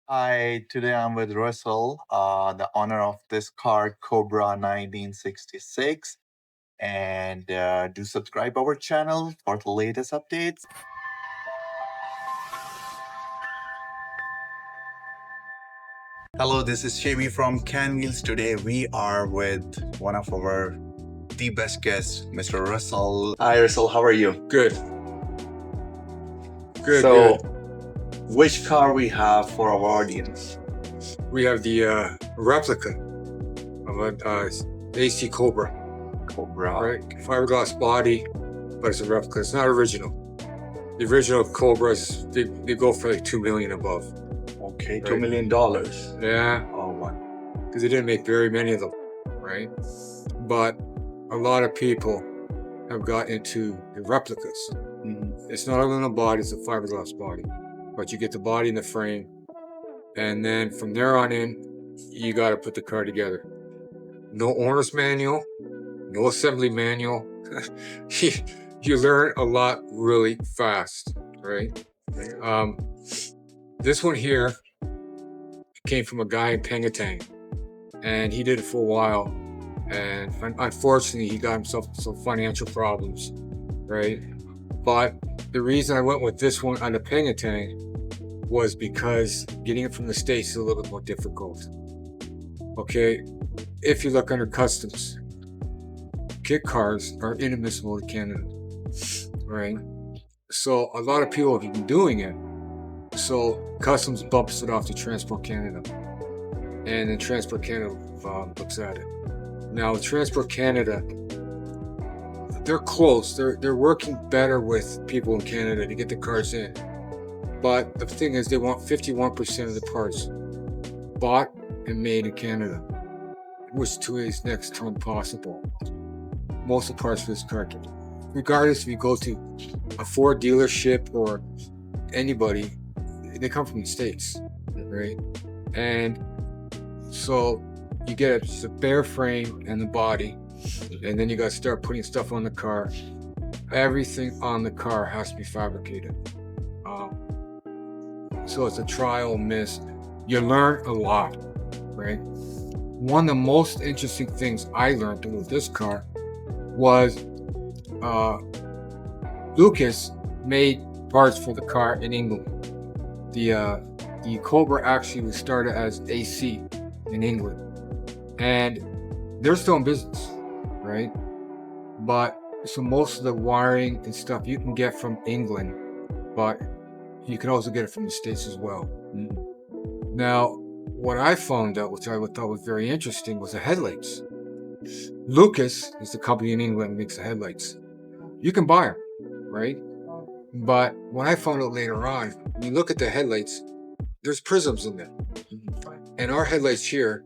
Hi, today I'm with Russell, the owner of this car, Cobra 1966. And do subscribe our channel for the latest updates. Hello, this is Shelby from CanWheels. Today we are with one of our the best guests, Mr. Russell. Hi, Russell. How are you? Good. So, which car we have for our audience? We have the replica of an AC Cobra, Cobra. right? Fiberglass body, but it's a replica. It's not original. The original Cobras, they go for like $2 million above. Okay, Right. $2 million. Yeah, Oh, wow. because they didn't make very many of them, right? But a lot of people have got into the replicas. It's not only a body, it's a fiberglass body. But you get the body and the frame, and then from there on in, you got to put the car together. No owner's manual, no assembly manual. You learn a lot really fast, right? This one here came from a guy in Pengatang, and he did it for a while, and unfortunately he got himself some financial problems, right? But the reason I went with this one on the Pengatang was because getting it from the States is a little bit more difficult. Okay, if you look under customs, kit cars are inadmissible to Canada, right? So a lot of people have been doing it. So customs bumps it off to Transport Canada, and then Transport Canada looks at it. Now with Transport Canada, they're close. They're working better with people in Canada to get the cars in. But the thing is, they want 51% of the parts bought and made in Canada, which to is next to impossible. Most of the parts for this car, regardless if you go to a Ford dealership or anybody, they come from the States, right? And so you get just a bare frame and the body, and then you got to start putting stuff on the car. Everything on the car has to be fabricated. So it's a trial miss. You learn a lot, right? One of the most interesting things I learned with this car was Lucas made parts for the car in England. The Cobra actually was started as AC in England, and they're still in business, right? But so most of the wiring and stuff you can get from England, but you can also get it from the States as well. Now, what I found out, which I thought was very interesting, was the headlights. Lucas is the company in England that makes the headlights. You can buy them, right? But what I found out later on, when you look at the headlights, there's prisms in them. And our headlights here,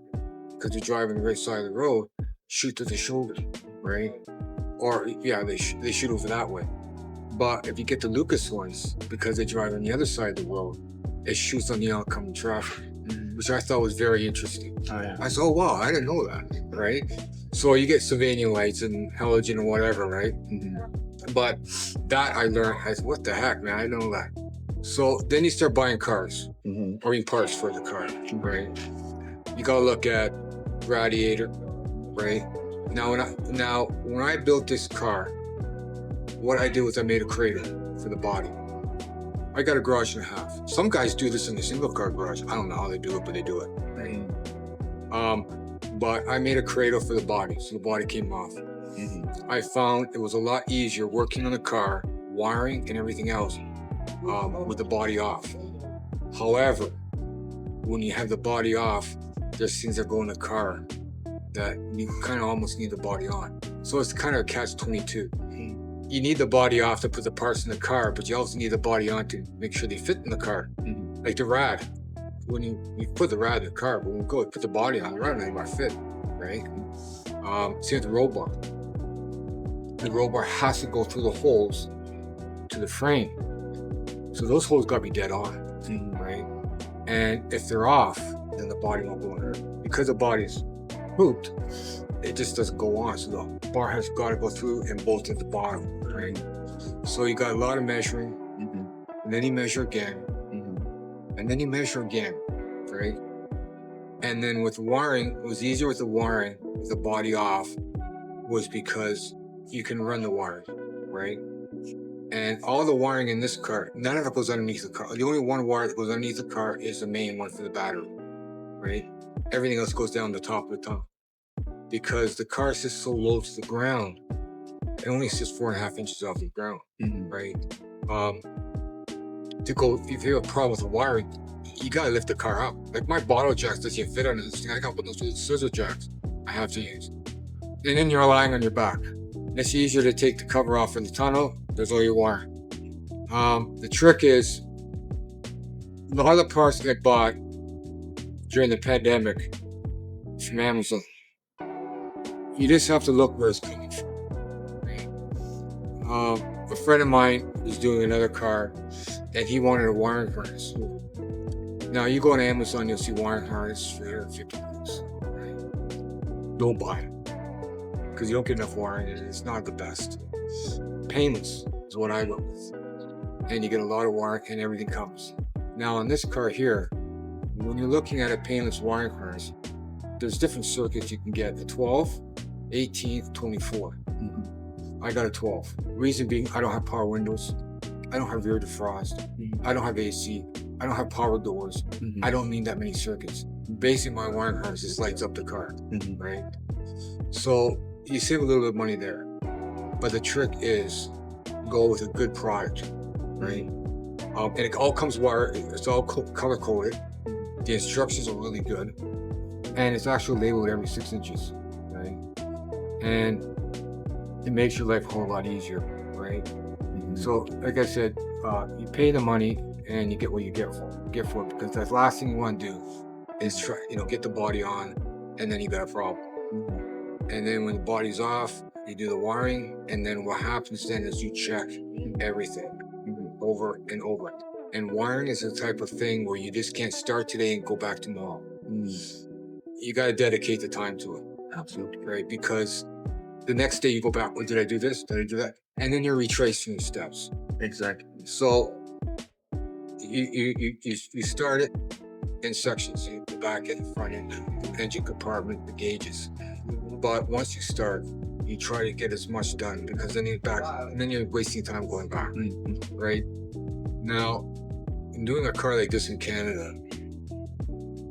because you're driving the right side of the road, shoot to the shoulder, right? Or, yeah, they shoot over that way. But if you get the Lucas ones, because they drive on the other side of the road, it shoots on the oncoming traffic, which I thought was very interesting. Oh, yeah. I said, oh, wow, I didn't know that, right? So you get Sylvania lights and halogen and whatever, right? But that I learned, what the heck, man, I didn't know that. So then you start buying cars, or parts for the car, right? You gotta look at radiator, right? Now when I built this car, what I did was I made a cradle for the body. I got a garage and a half. Some guys do this in a single car garage. I don't know how they do it, but they do it. Right? But I made a cradle for the body, so the body came off. I found it was a lot easier working on the car, wiring and everything else, with the body off. However, when you have the body off, there's things that go in the car that you kind of almost need the body on. So it's kind of a catch-22. You need the body off to put the parts in the car, but you also need the body on to make sure they fit in the car. Like the rad. When you put the rad in the car, but when you go put the body on, the rad ain't gonna fit, right? Same with the roll bar. The roll bar has to go through the holes to the frame. So those holes gotta be dead on, right? And if they're off, then the body won't go in there. Because the body's pooped, it just doesn't go on. So the bar has got to go through and bolt at the bottom, right? So you got a lot of measuring, and then you measure again, and then you measure again. right? And then with wiring, it was easier with the wiring, with the body off, was because you can run the wiring, right? And all the wiring in this car, none of it goes underneath the car. The only one wire that goes underneath the car is the main one for the battery, right? Everything else goes down the top of the tunnel. Because the car sits so low to the ground, it only sits 4.5 inches off the ground, right? If you have a problem with the wiring, you gotta lift the car up. Like my bottle jacks doesn't fit under this thing. I got put those scissor jacks I have to use. And then you're lying on your back. It's easier to take the cover off in the tunnel. There's all your wire. The trick is, a lot of the parts that I bought during the pandemic from Amazon, you just have to look where it's coming from. A friend of mine was doing another car, and he wanted a wiring harness. Now you go on Amazon, you'll see wiring harness for $50. Don't buy it, because you don't get enough wiring, and it's not the best. Painless is what I went with, and you get a lot of wiring, and everything comes. Now on this car here, when you're looking at a painless wiring harness, there's different circuits you can get: the 12, 18, 24. I got a 12. Reason being, I don't have power windows. I don't have rear defrost. I don't have AC. I don't have power doors. I don't need that many circuits. Basically, my wiring harness just lights up the car, right? So you save a little bit of money there. But the trick is, go with a good product, right? And it all comes wired. It's all color coded. The instructions are really good, and it's actually labeled every 6 inches, right? And it makes your life a whole lot easier, right? So, like I said, you pay the money and you get what you get for it, because the last thing you want to do is try, get the body on, and then you got a problem. And then when the body's off, you do the wiring, and then what happens then is you check everything over and over. And wiring is the type of thing where you just can't start today and go back tomorrow. You got to dedicate the time to it. Absolutely. Right? Because the next day you go back, well, did I do this? Did I do that? And then you're retracing your steps. Exactly. So you start it in sections. You go back end, front end, engine compartment, the gauges. But once you start, you try to get as much done, because then you're back, and then you're wasting time going back. Right? Now, in doing a car like this in Canada,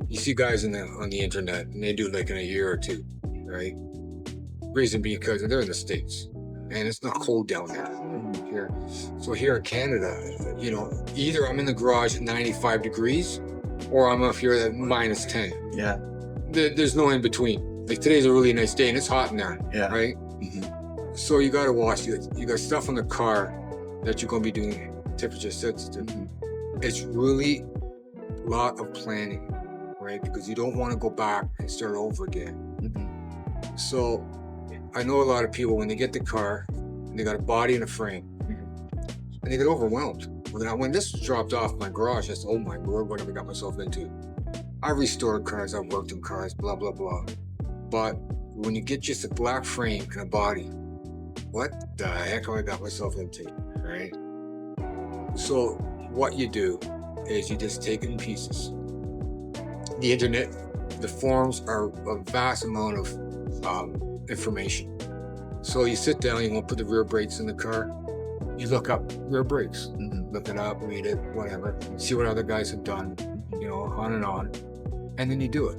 you see guys on the internet, and they do like in a year or two, right? Reason being because they're in the States, and it's not cold down there here. So here in Canada, either I'm in the garage at 95 degrees, or I'm up here at minus 10. Yeah. There's no in between. Like today's a really nice day, and it's hot in there. Yeah. Right? So you got to watch it. You got stuff on the car that you're going to be doing temperature sensitive. It's really a lot of planning, right? Because you don't want to go back and start over again. So I know a lot of people, when they get the car, and they got a body and a frame, and they get overwhelmed. When this dropped off my garage, I said, oh my word, what have I got myself into? I restored cars, I've worked on cars, blah, blah, blah. But when you get just a black frame and a body, what the heck have I got myself into, right? So what you do is you just take it in pieces. The internet, the forums are a vast amount of information. So you sit down, you want to put the rear brakes in the car, you look up rear brakes, look it up, read it, whatever, see what other guys have done, on and on, and then you do it.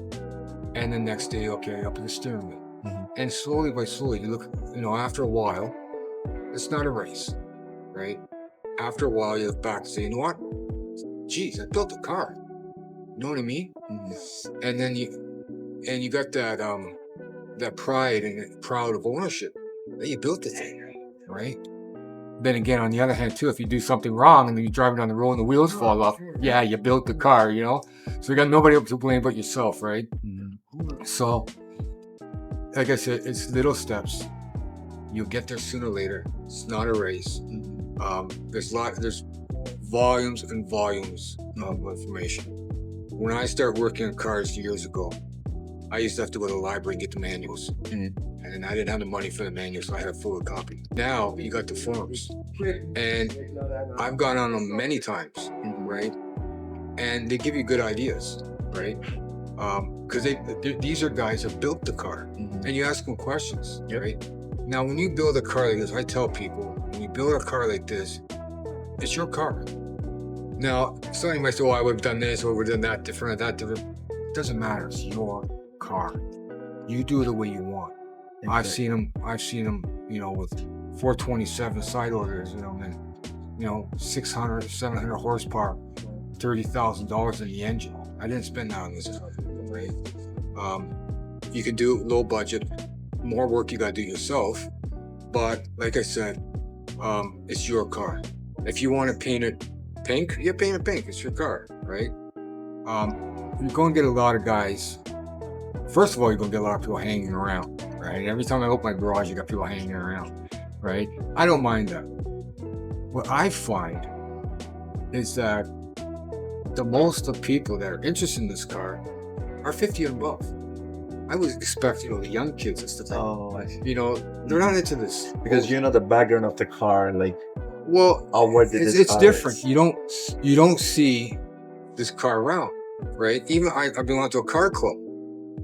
And the next day, okay, up to the steering wheel. And slowly by slowly, you look, after a while, it's not a race, right? After a while, you look back and say, you know what? Geez, I built a car. You know what I mean? And then you got that pride and proud of ownership that you built the thing, right? Then again, on the other hand, too, if you do something wrong and then you're driving down the road and the wheels fall off, yeah, you built the car, So you got nobody else to blame but yourself, right? So, like I said, it's little steps. You'll get there sooner or later. It's not a race. There's volumes and volumes of information. When I started working on cars years ago, I used to have to go to the library and get the manuals. And I didn't have the money for the manuals, so I had a photocopy. Now, you got the forums. And I've gone on them many times, right? And they give you good ideas. right? Because these are guys that built the car, and you ask them questions, right? Now, when you build a car like this, I tell people, when you build a car like this, it's your car. Now, somebody might say, "Oh, I would have done this, or would have done that different, or that different." It doesn't matter. It's your car. You do it the way you want. Exactly. I've seen them, with 427 side orders, and 600, 700 horsepower, $30,000 in the engine. I didn't spend that on this car, right? You can do low budget, more work you got to do yourself, but like I said, it's your car. If you want to paint it pink, you paint it pink. It's your car, right? You're going to get a lot of guys. First of all, you're going to get a lot of people hanging around, right? Every time I open my garage, you got people hanging around, right? I don't mind that. What I find is that the most of people that are interested in this car are 50 and above. I would expect, the young kids and stuff. Oh, I see. They're not into this Because the background of the car, like, well, what did it's different. You don't see this car around, right? Even I belong to a car club,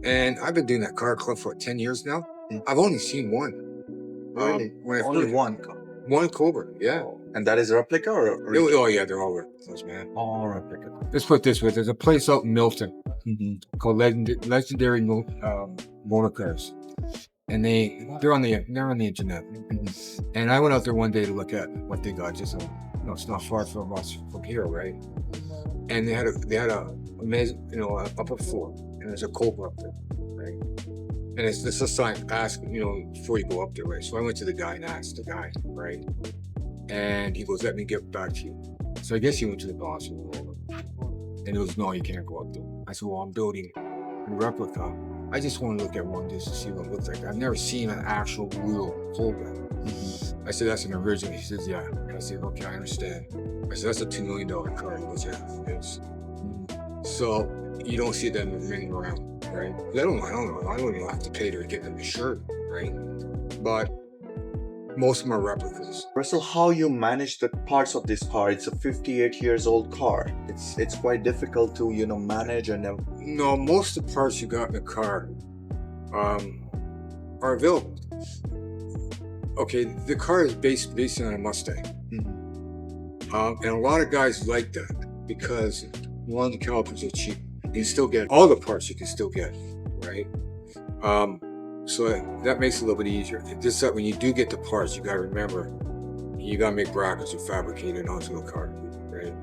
and I've been doing that car club for 10 years now. I've only seen one. Really? Only one. One Cobra, yeah. And that is a replica or original? Oh yeah, they're all replicas, man. All replica. Let's put it this way: there's a place out in Milton called Legendary Motor Cars, and they're on the internet. And I went out there one day to look at what they got. Just it's not far from us from here, right? And they had a amazing, upper floor, and there's a Cobra up there, right? And it's a sign, ask, before you go up there, right? So I went to the guy and asked the guy, right? And he goes, "Let me get back to you." So I guess he went to the boss and he goes, "No, you can't go up there." I said, "Well, I'm building a replica. I just want to look at one just to see what it looks like. I've never seen an actual real Cobra." I said, "That's an original." He says, "Yeah." I said, "Okay, I understand." I said, "That's a $2 million car." He goes, "Yeah, it is." So you don't see them running around, right? I don't know. I don't even have to pay to get them insured, right? But most of them are replicas. Russell, how you manage the parts of this car? It's a 58 years old car. It's quite difficult to manage and. No, most of the parts you got in the car are available. Okay, the car is based on a Mustang, and a lot of guys like that because one, the calipers are cheap. You can still get all the parts you can still get, right? So that makes it a little bit easier. Just that when you do get the parts, you gotta remember, you gotta make brackets and fabricate it onto the car, right?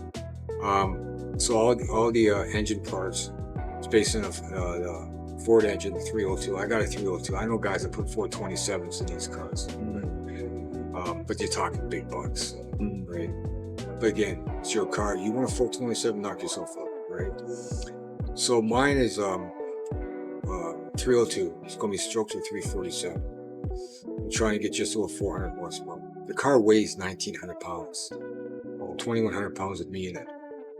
So all the engine parts, it's based on the Ford engine, the 302. I got a 302. I know guys that put 427s in these cars, but you're talking big bucks, right? But again, it's your car. You want a 427, knock yourself up, right? So mine is 302. It's going to be stroked with 347. I'm trying to get just over 400 horsepower. The car weighs 1,900 pounds. 2,100 pounds with me in it.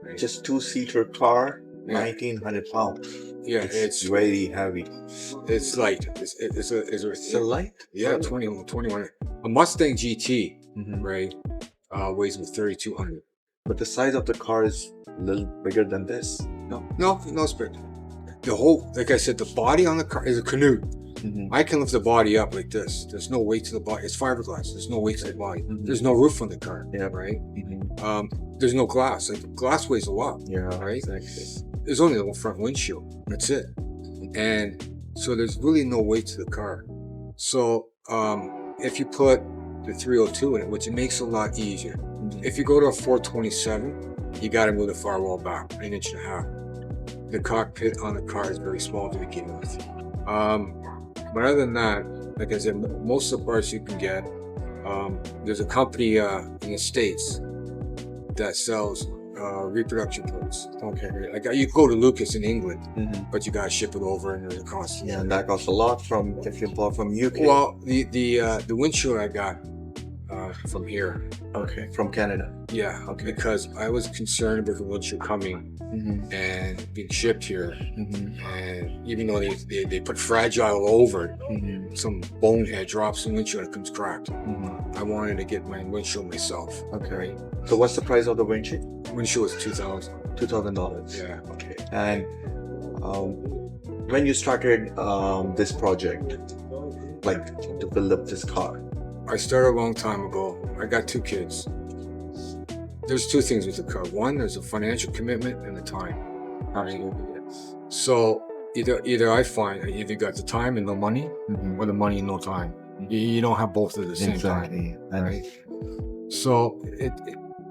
Right? Just two-seater car, 1,900 pounds. Yeah, it's very heavy. It's light. It's light? Yeah, 2,100. A Mustang GT, right, weighs with 3,200. But the size of the car is a little bigger than this. No, it's big. The whole, like I said, the body on the car is a canoe. I can lift the body up like this. There's no weight to the body. It's fiberglass. There's no weight to the body. There's no roof on the car. Yeah, right. There's no glass. Like, glass weighs a lot. Yeah, right. Exactly. There's only a front windshield. That's it. And so there's really no weight to the car. So if you put the 302 in it, which it makes it a lot easier. If you go to a 427, you got to move the firewall back 1.5 inches. The cockpit on the car is very small to begin with. But other than that, like I said, most of the parts you can get. There's a company in the States that sells reproduction parts. Okay, like you go to Lucas in England, but you gotta ship it over, and it costs. Yeah, and that costs a lot if you bought from UK. Well, the windshield I got from here. Okay, from Canada. Yeah, okay. Because I was concerned with the windshield coming and being shipped here, and even though they put fragile over it, some bonehead drops the windshield and it comes cracked. I wanted to get my windshield myself. Okay. Right? So what's the price of the windshield? Windshield is $2,000. $2,000. Yeah. Okay. And when you started this project, like to build up this car? I started a long time ago. I got 2 kids. There's 2 things with the car. One, there's a financial commitment and the time. So either I find either you got the time and no money, or the money and no time. You don't have both at the same time, right? So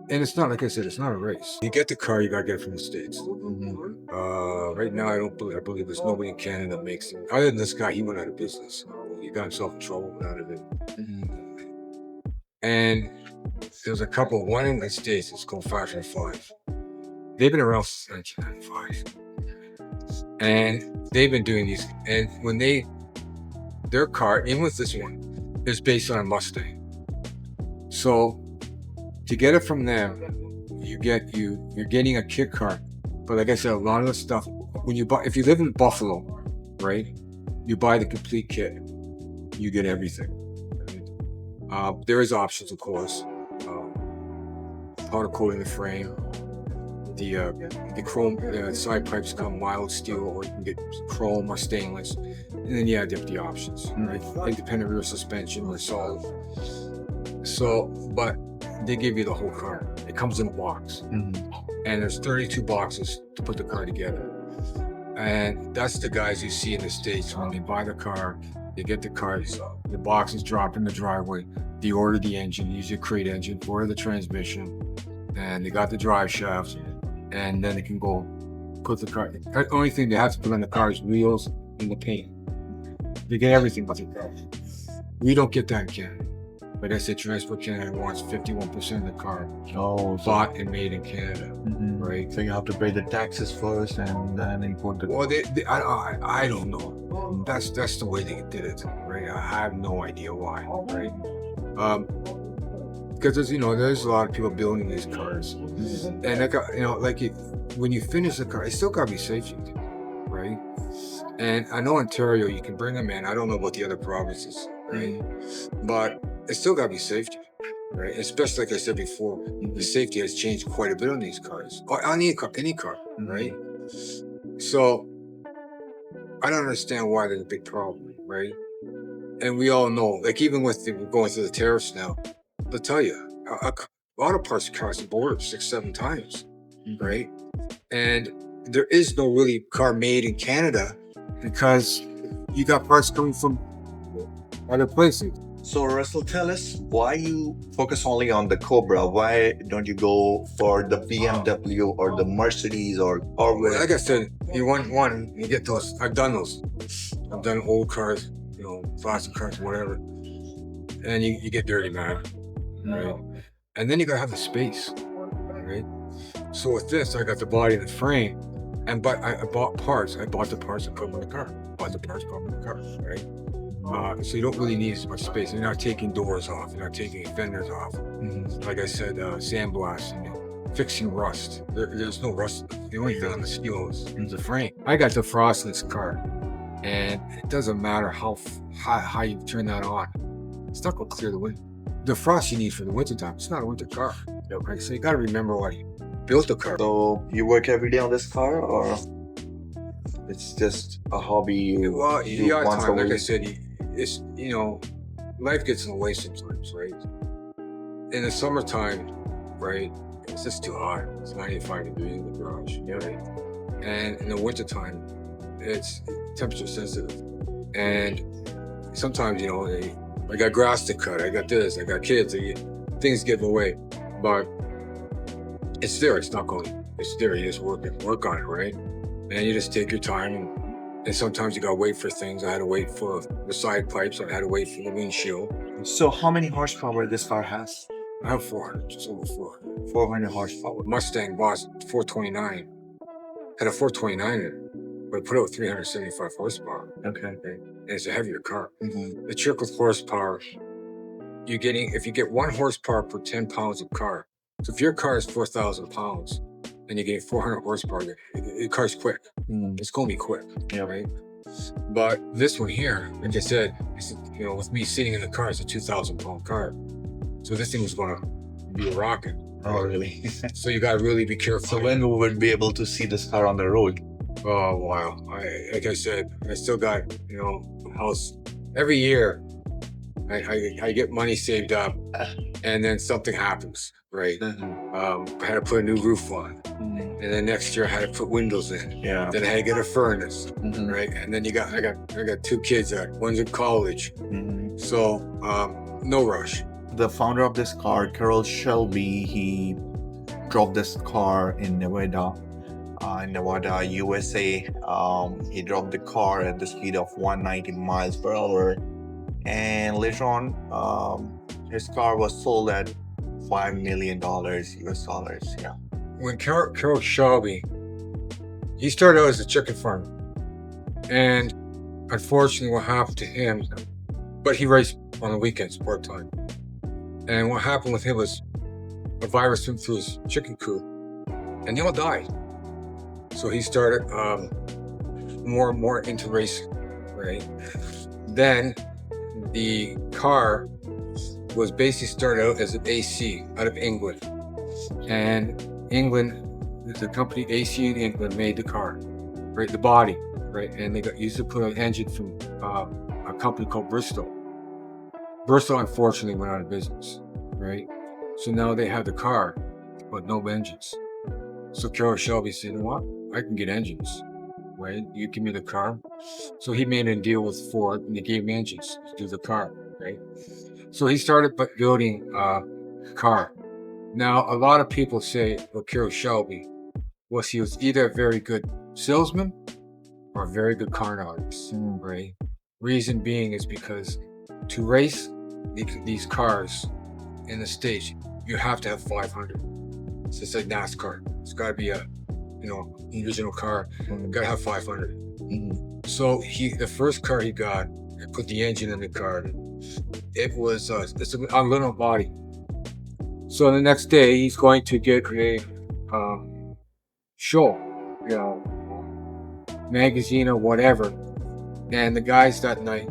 and it's not, like I said, it's not a race. You get the car, you gotta get it from the States. Right now, I believe there's nobody in Canada that makes it. Other than this guy, he went out of business. He got himself in trouble, went out of it. And there's a couple, one in the States, it's called 505. They've been around since 1995. And they've been doing these, and when their car, even with this one, is based on a Mustang. So to get it from them, you're getting a kit car. But like I said, a lot of the stuff, when you buy, if you live in Buffalo, right, you buy the complete kit, you get everything. There is options, of course. Powder coating the frame, the chrome, the side pipes come mild steel, or you can get chrome or stainless, and then you have the options, right? Independent rear suspension or solid. So, but they give you the whole car. It comes in a box, and there's 32 boxes to put the car together. And that's the guys you see in the States when they buy the car. They get the car, the box is dropped in the driveway. They order the engine, use your crate engine, order the transmission, and they got the drive shafts, and then they can go put the car. The only thing they have to put on the car is wheels and the paint. They get everything but the car. We don't get that in Canada. Like I said, Transport Canada wants 51% of the car bought and made in Canada, right? So you have to pay the taxes first and then import the. Well, I don't know. That's the way they did it, right? I have no idea why, right? Because there's a lot of people building these cars, and when you finish the car, it still got to be safety, right? And I know Ontario, you can bring them in. I don't know about the other provinces, right? But it's still got to be safety, right? Especially like I said before, the safety has changed quite a bit on these cars, or on any car, right? So I don't understand why there's a big problem, right? And we all know, like even with going through the tariffs now, they'll tell you, a lot of parts of cars are bordered 6-7 times, right? And there is no really car made in Canada because you got parts coming from other places. So Russell, tell us why you focus only on the Cobra. Why don't you go for the BMW or the Mercedes or Corvette? Like I said, you want one, you get those. I've done those. I've done old cars, plastic cars, whatever. And you get dirty, man. Right? And then you gotta have the space, right? So with this, I got the body and the frame, but I bought parts. I bought the parts and put them in the car. Bought the parts, put them in the car, right? So you don't really need as much space. You're not taking doors off. You're not taking fenders off. Like I said, sandblasting, fixing rust. There's no rust. The only thing on the steel is the frame. I got the frost in this car, and it doesn't matter how you turn that on. It's not going to clear the wind. The frost you need for the wintertime. It's not a winter car. Right? So you got to remember why you built the car. So you work every day on this car, or it's just a hobby? Well, time, like I said, it's life gets in the way sometimes, right? In the summertime, right, it's just too hot. It's 95 degrees in the garage, right? And in the wintertime, it's temperature sensitive. And sometimes, I got grass to cut, I got this, I got kids, things get in the way. But it's there, it's not going, it's there, you just work on it, right? And you just take your time, and sometimes you gotta wait for things. I had to wait for the side pipes, I had to wait for the windshield. So how many horsepower this car has? I have 400, just over 400. 400 horsepower. Mustang Boss 429. Had a 429 in it, but it put out 375 horsepower. Okay. And it's a heavier car. The trick with horsepower, if you get 1 horsepower per 10 pounds of car. So if your car is 4,000 pounds and you get 400 horsepower, the car's quick. It's gonna be quick, right? But this one here, like I said, with me sitting in the car, it's a 2,000 pound car. So this thing was gonna be a rocket. Oh, really? So you gotta really be careful. So when we would be able to see this car on the road? Oh wow! Like I said, I still got house every year. I get money saved up, and then something happens, right? I had to put a new roof on, and then next year I had to put windows in. Yeah. Then I had to get a furnace, right? And then I got two kids. One's in college, so no rush. The founder of this car, Carroll Shelby, he drove this car in Nevada, USA. He drove the car at the speed of 190 miles per hour, and later on, his car was sold at $5 million US dollars. Yeah. When Carroll Shelby, he started out as a chicken farmer, and unfortunately, what happened to him? But he raced on the weekends part time, and what happened with him was a virus went through his chicken coop, and they all died. So he started more and more into racing, right? Then the car was basically started out as an AC out of England, and England, the company AC in England made the car, right? The body, right? And they used to put an engine from a company called Bristol. Bristol unfortunately went out of business, right? So now they have the car, but no engines. So Carroll Shelby said, you know what? I can get engines, right? You give me the car. So he made a deal with Ford, and they gave him engines to do the car, right? So he started building a car. Now, a lot of people say, well, Carroll Shelby he was either a very good salesman or a very good car artist, right? Reason being is because to race these cars in the States, you have to have 500. So it's like NASCAR. It's got to be a, original car. You got to have 500. So the first car he got, put the engine in the car. It was it's an unlimited body. So the next day he's going to get a show, magazine or whatever. And the guys that night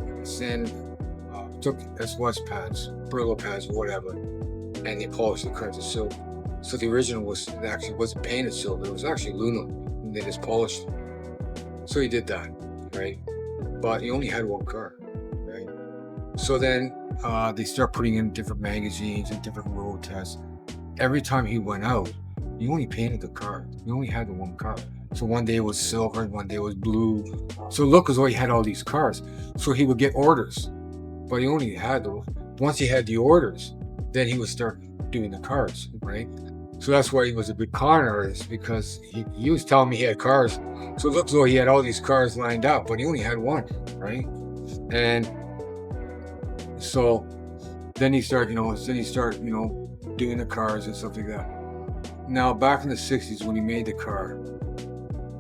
took SOS pads, Brillo pads, or whatever, and they polished the car to silver. So the original wasn't painted silver; it was actually aluminum, and they just polished it. So he did that, right? But he only had one car, right? So then they start putting in different magazines and different road tests. Every time he went out, he only painted the car. He only had the one car. So one day it was silver, one day it was blue. So look as though he had all these cars. So he would get orders, but he only had those. Once he had the orders, then he would start doing the cars, right? So that's why he was a big car artist, because he was telling me he had cars. So it looks as though he had all these cars lined up, but he only had one, right? And so then he started, doing the cars and stuff like that. Now, back in the 60s, when he made the car,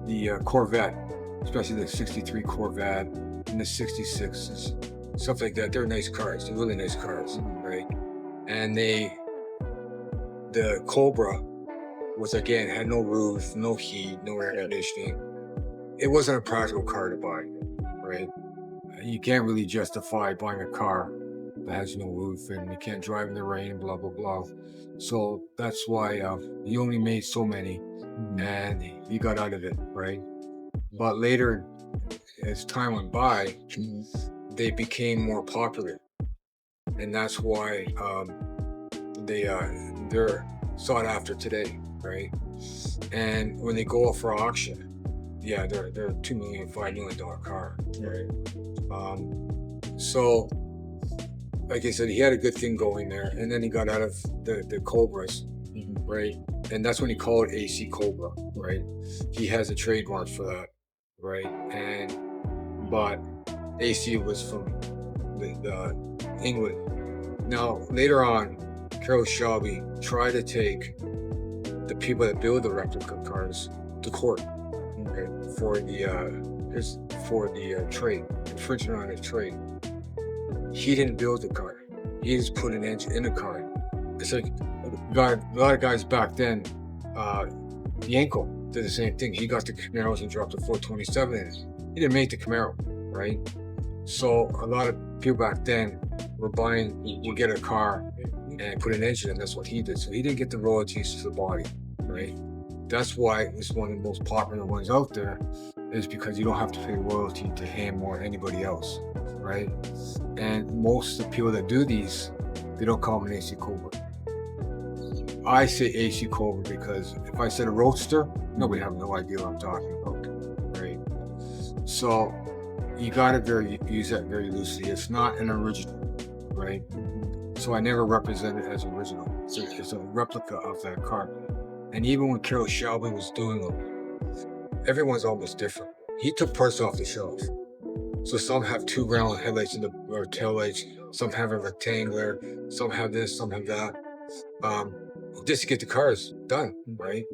the Corvette, especially the 63 Corvette and the 66s, stuff like that, they're nice cars. They're really nice cars, right? And the Cobra had no roof, no heat, no air conditioning. It wasn't a practical car to buy, right? You can't really justify buying a car that has no roof, and you can't drive in the rain, blah, blah, blah. So that's why he only made so many, and he got out of it, right? But later, as time went by, they became more popular, and that's why they're sought after today, right? And when they go up for auction, they're $2 million, $5 million car, right? So, like I said, he had a good thing going there, and then he got out of the Cobras, right? And that's when he called it AC Cobra, right? He has a trademark for that, right? But AC was from England. Now, later on, Carroll Shelby tried to take the people that build the replica cars to court, okay, for the trade, infringement on his trade. He didn't build the car. He just put an engine in the car. It's like a lot of guys back then, Yanko did the same thing. He got the Camaros and dropped the 427 in it. He didn't make the Camaro, right? So a lot of people back then would get a car and put an engine in. That's what he did. So he didn't get the royalties to the body, right? That's why it's one of the most popular ones out there. is because you don't have to pay royalty to him or anybody else, right? And most of the people that do these, they don't call them an AC Cobra. I say AC Cobra because if I said a Roadster, nobody have no idea what I'm talking about, right? So you gotta use that very loosely. It's not an original, right? So I never represent it as original. So it's a replica of that car. And even when Carroll Shelby was doing them, everyone's almost different. He took parts off the shelf. So some have two round headlights in the or tail lights, some have a rectangular, some have this, some have that. Just to get the cars done, right?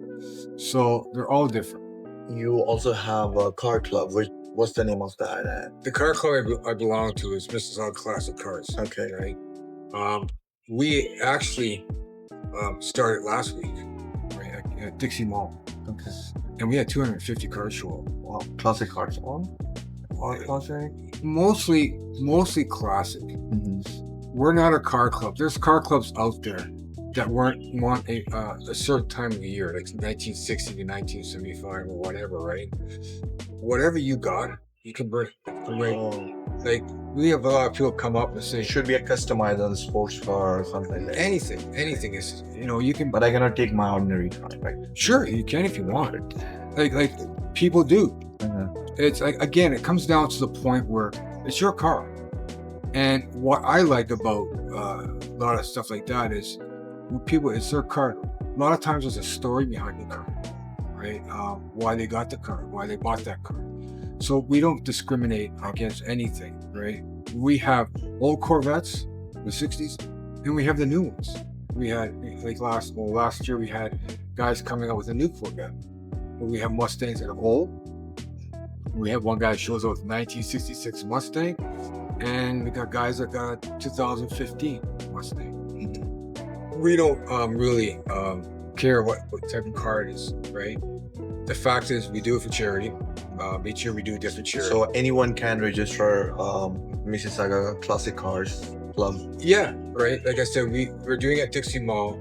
So they're all different. You also have a car club. What's the name of that? The car club I belong to is Mississauga Classic Cars. Okay. Right. We actually started last week, right, at Dixie Mall. Okay. And we had 250 cars show up. Wow. Classic cars on? All classic? Mostly classic. We're not a car club. There's car clubs out there that want a certain time of the year, like 1960 to 1975 or whatever, right? Whatever you got, you can bring. Right? Like we have a lot of people come up and say, It should be a customized on the sports car or something like that. Anything is, you can. But I cannot take my ordinary car, right? Sure, you can if you want. Like people do. It's like, again, it comes down to the point where it's your car. And what I like about a lot of stuff like that is when people, it's their car. A lot of times there's a story behind the car, right? Why they got the car, why they bought that car. So we don't discriminate against anything, right? We have old Corvettes, the 60s, and we have the new ones. We had, like last year we had guys coming out with a new Corvette. We have Mustangs that are old. We have one guy that shows up with 1966 Mustang, and we got guys that got 2015 Mustang. We don't really care what type of car it is, right? The fact is, we do it for charity. Each year we do a different charity. So anyone can register Mississauga Classic Cars Club. Yeah, right. Like I said, we're doing it at Dixie Mall.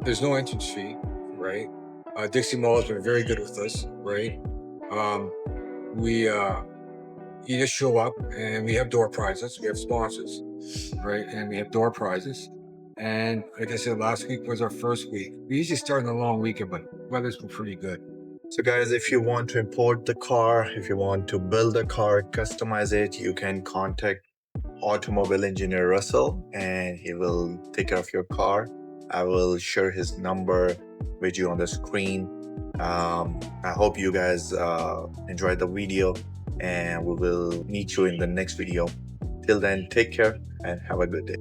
There's no entrance fee, right? Dixie Mall has been very good with us, right? You just show up and we have door prizes. We have sponsors, right? And we have door prizes. And like I said, last week was our first week. We usually start on a long weekend, but weather's been pretty good. So guys, if you want to import the car, if you want to build a car, customize it, you can contact automobile engineer Russell and he will take care of your car. I will share his number with you on the screen. I hope you guys enjoyed the video and we will meet you in the next video. Till then, take care and have a good day.